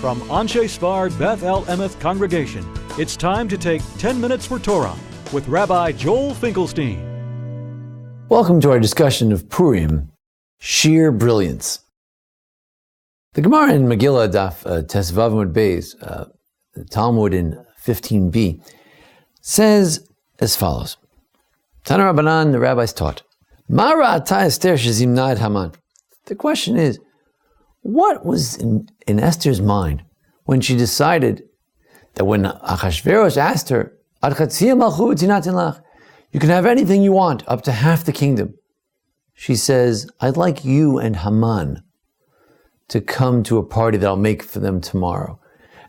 From Anshe Sfard Beth El Emeth Congregation, it's time to take 10 minutes for Torah with Rabbi Joel Finkelstein. Welcome to our discussion of Purim, sheer brilliance. The Gemara in Megillah Daf Tesvav Amud Beis, the Talmud in 15b, says as follows. Tana Rabbanan, the rabbis taught, Ma ra'ata Esther shezimna et Haman. The question is, what was in Esther's mind when she decided that when Achashverosh asked her, Ad chatzia malchut tinatin lach, you can have anything you want, up to half the kingdom. She says, I'd like you and Haman to come to a party that I'll make for them tomorrow.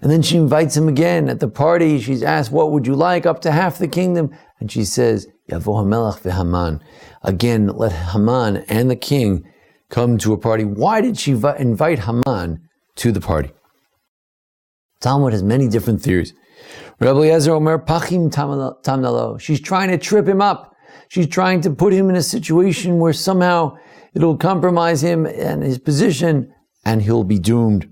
And then she invites him again at the party. She's asked, what would you like? Up to half the kingdom. And she says, Yavo HaMelech v'Haman. Again, let Haman and the king come to a party. Why did she invite Haman to the party? Talmud has many different theories. Rabbi Eliezer Omer Pachim Tamnalo. She's trying to trip him up. She's trying to put him in a situation where somehow it'll compromise him and his position, and he'll be doomed.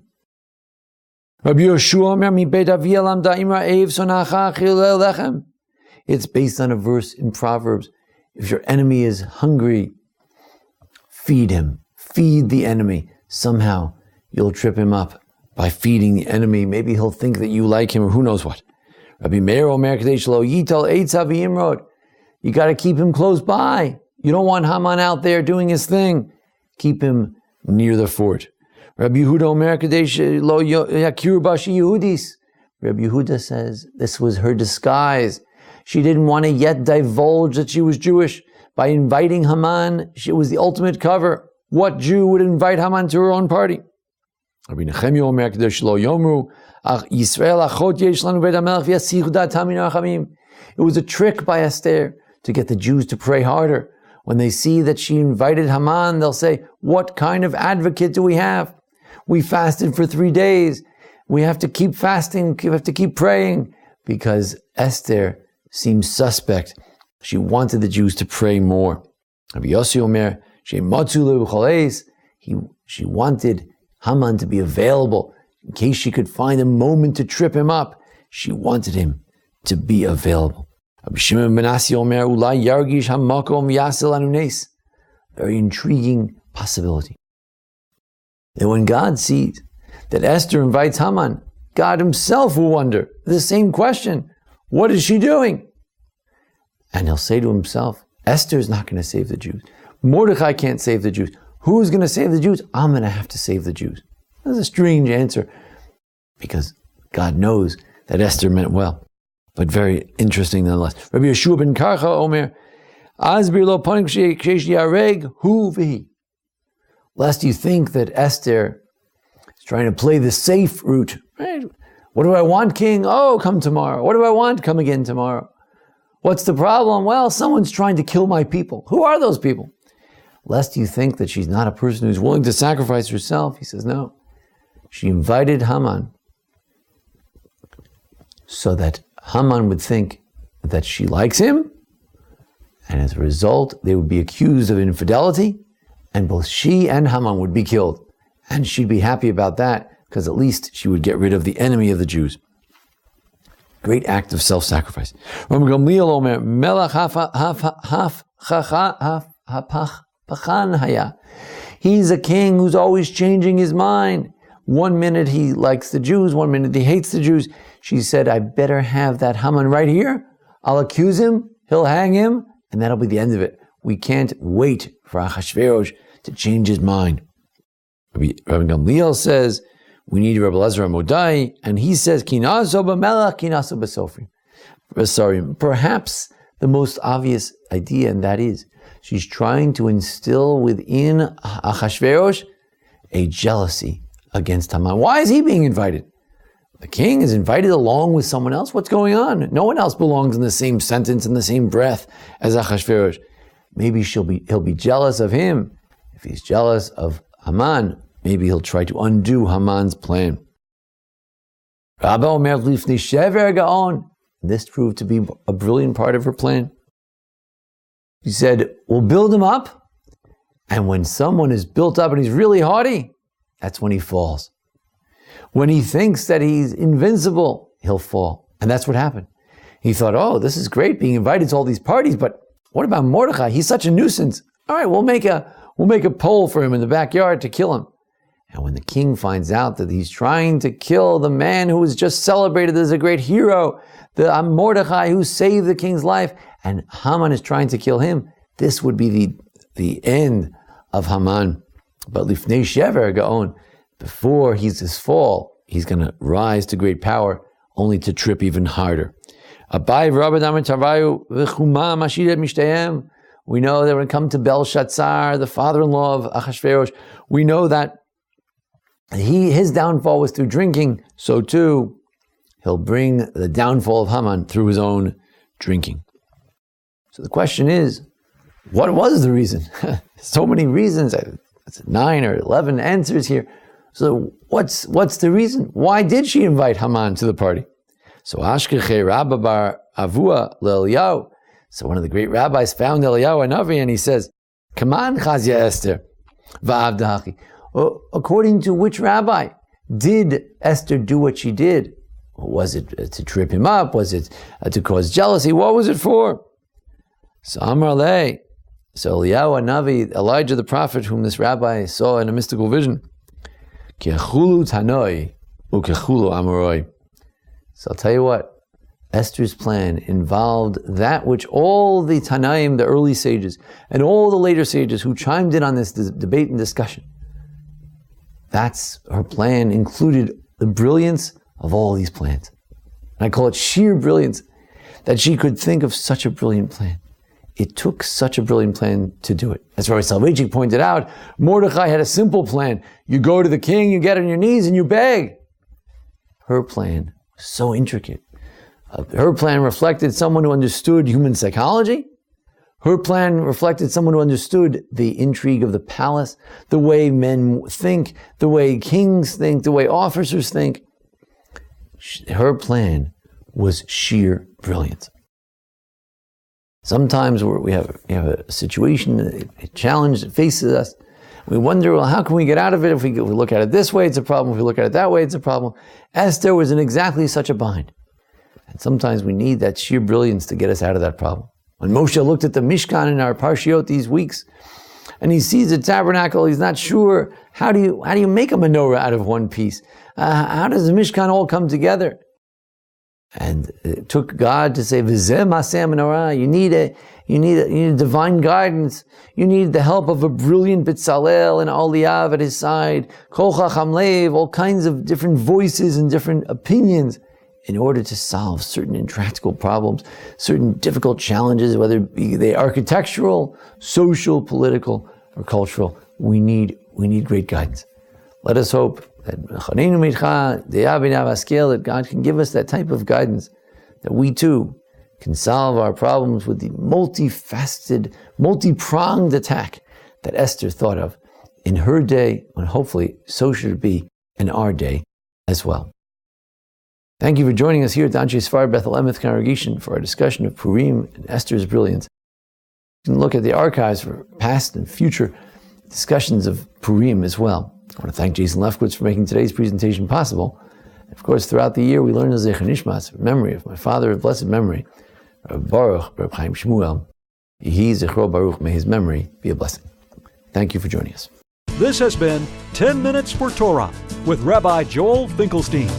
Rabbi Yoshua Omer Mi Beit Avi Lamda Imra Eiv Sonacha Chilel Lechem. It's based on a verse in Proverbs. If your enemy is hungry, feed him. Feed the enemy. Somehow you'll trip him up by feeding the enemy. Maybe he'll think that you like him, or who knows what. Rabbi Meir Omer Kadesh Lo Yital Eitzav Imrod. You got to keep him close by. You don't want Haman out there doing his thing. Keep him near the fort. Rabbi Yehuda Omer Kadesh Lo Yakir Bashi Yehudis. Rabbi Yehuda says this was her disguise. She didn't want to yet divulge that she was Jewish. By inviting Haman, it was the ultimate cover. What Jew would invite Haman to her own party? Rabbi Nechemia Omer Kadesh Lo Yomru Yisrael Achot Yesh Lanu Beit HaMelech V'yasichu Datam Min HaRachamim. It was a trick by Esther to get the Jews to pray harder. When they see that she invited Haman, they'll say, what kind of advocate do we have? We fasted for 3 days. We have to keep fasting. We have to keep praying. Because Esther seems suspect. She wanted the Jews to pray more. Rabbi Yossi Omer, she wanted Haman to be available in case she could find a moment to trip him up. She wanted him to be available. Rabbi Shimon ben Asi Omer, Ulai Yargish Hamakom Yasel Anunes. Very intriguing possibility. That when God sees that Esther invites Haman, God himself will wonder the same question. What is she doing? And he'll say to himself, Esther is not going to save the Jews. Mordechai can't save the Jews. Who's going to save the Jews? I'm going to have to save the Jews. That's a strange answer, because God knows that Esther meant well, but very interesting nonetheless. Rabbi Yeshua ben Karcha Omer, ASBEE lo panim kshesh yareg hu v'hi. Lest you think that Esther is trying to play the safe route. Right? What do I want, king? Oh, come tomorrow. What do I want? Come again tomorrow. What's the problem? Well, someone's trying to kill my people. Who are those people? Lest you think that she's not a person who's willing to sacrifice herself. He says, no. She invited Haman so that Haman would think that she likes him, and as a result, they would be accused of infidelity, and both she and Haman would be killed. And she'd be happy about that, because at least she would get rid of the enemy of the Jews. Great act of self-sacrifice. Rabbi Gamliel Omer, Melech Pachan Haya. He's a king who's always changing his mind. 1 minute he likes the Jews, 1 minute he hates the Jews. She said, I better have that Haman right here. I'll accuse him, he'll hang him, and that'll be the end of it. We can't wait for Achashverosh to change his mind. Rabbi Gamliel says, we need Rabbi Elazar Modai, and he says, Kinaso b'melech, kinaso b'sofrim. Perhaps the most obvious idea, and that is, she's trying to instill within Achashverosh a jealousy against Haman. Why is he being invited? The king is invited along with someone else. What's going on? No one else belongs in the same sentence, in the same breath as Achashverosh. Maybe he'll be jealous of him. If he's jealous of Haman, maybe he'll try to undo Haman's plan. This proved to be a brilliant part of her plan. She said, we'll build him up, and when someone is built up and he's really haughty, that's when he falls. When he thinks that he's invincible, he'll fall. And that's what happened. He thought, oh, this is great being invited to all these parties, but what about Mordechai? He's such a nuisance. All right, we'll make a pole for him in the backyard to kill him. And when the king finds out that he's trying to kill the man who was just celebrated as a great hero, the Mordechai who saved the king's life, and Haman is trying to kill him, this would be the end of Haman. But Lifnei Shever Gaon, before his fall, he's going to rise to great power, only to trip even harder. We know that when it comes to Belshazzar, the father-in-law of Achashverosh, we know that his downfall was through drinking, so too he'll bring the downfall of Haman through his own drinking. So the question is, what was the reason? So many reasons. It's 9 or 11 answers here. So what's the reason? Why did she invite Haman to the party? So Ashkeche Rabba bar Avua leEliyahu. So one of the great rabbis found Eliyahu Hanavi, and he says, "Come on, Chazia Esther, va'avdachi." According to which rabbi did Esther do what she did? Was it to trip him up? Was it to cause jealousy? What was it for? So Amar Lei. So Eliyahu Hanavi, Elijah the prophet, whom this rabbi saw in a mystical vision, Kechulu Tanoi ukechulu Amoroi. So I'll tell you what, Esther's plan involved that which all the Tanaim, the early sages, and all the later sages who chimed in on this debate and discussion, that's her plan, included the brilliance of all these plans. And I call it sheer brilliance, that she could think of such a brilliant plan. It took such a brilliant plan to do it. As Rabbi Soloveitchik pointed out, Mordechai had a simple plan. You go to the king, you get on your knees, and you beg. Her plan was so intricate. Her plan reflected someone who understood human psychology. Her plan reflected someone who understood the intrigue of the palace, the way men think, the way kings think, the way officers think. Her plan was sheer brilliance. Sometimes we have a situation, a challenge that faces us. We wonder, well, how can we get out of it? If we look at it this way, it's a problem. If we look at it that way, it's a problem. Esther was in exactly such a bind. And sometimes we need that sheer brilliance to get us out of that problem. When Moshe looked at the Mishkan in our Parshiot these weeks, and he sees the tabernacle, he's not sure, how do you make a menorah out of one piece? How does the Mishkan all come together? And it took God to say, "V'zeh maseh menorah." You need divine guidance. You need the help of a brilliant Bitzalel and Oliav at his side, Kol Chacham Lev, all kinds of different voices and different opinions, in order to solve certain intractable problems, certain difficult challenges, whether they architectural, social, political, or cultural. We need great guidance. Let us hope that God can give us that type of guidance, that we too can solve our problems with the multifaceted, multi-pronged attack that Esther thought of in her day, and hopefully so should it be in our day as well. Thank you for joining us here at the Anshe Sfar Bethel Emeth Congregation for our discussion of Purim and Esther's brilliance. You can look at the archives for past and future discussions of Purim as well. I want to thank Jason Lefkowitz for making today's presentation possible. And of course, throughout the year, we learn the Zecher Nishmas, memory of my father of blessed memory, Rabbi Baruch, Rabbi Chaim Shmuel. Yehi Zechro Baruch, may his memory be a blessing. Thank you for joining us. This has been 10 Minutes for Torah with Rabbi Joel Finkelstein.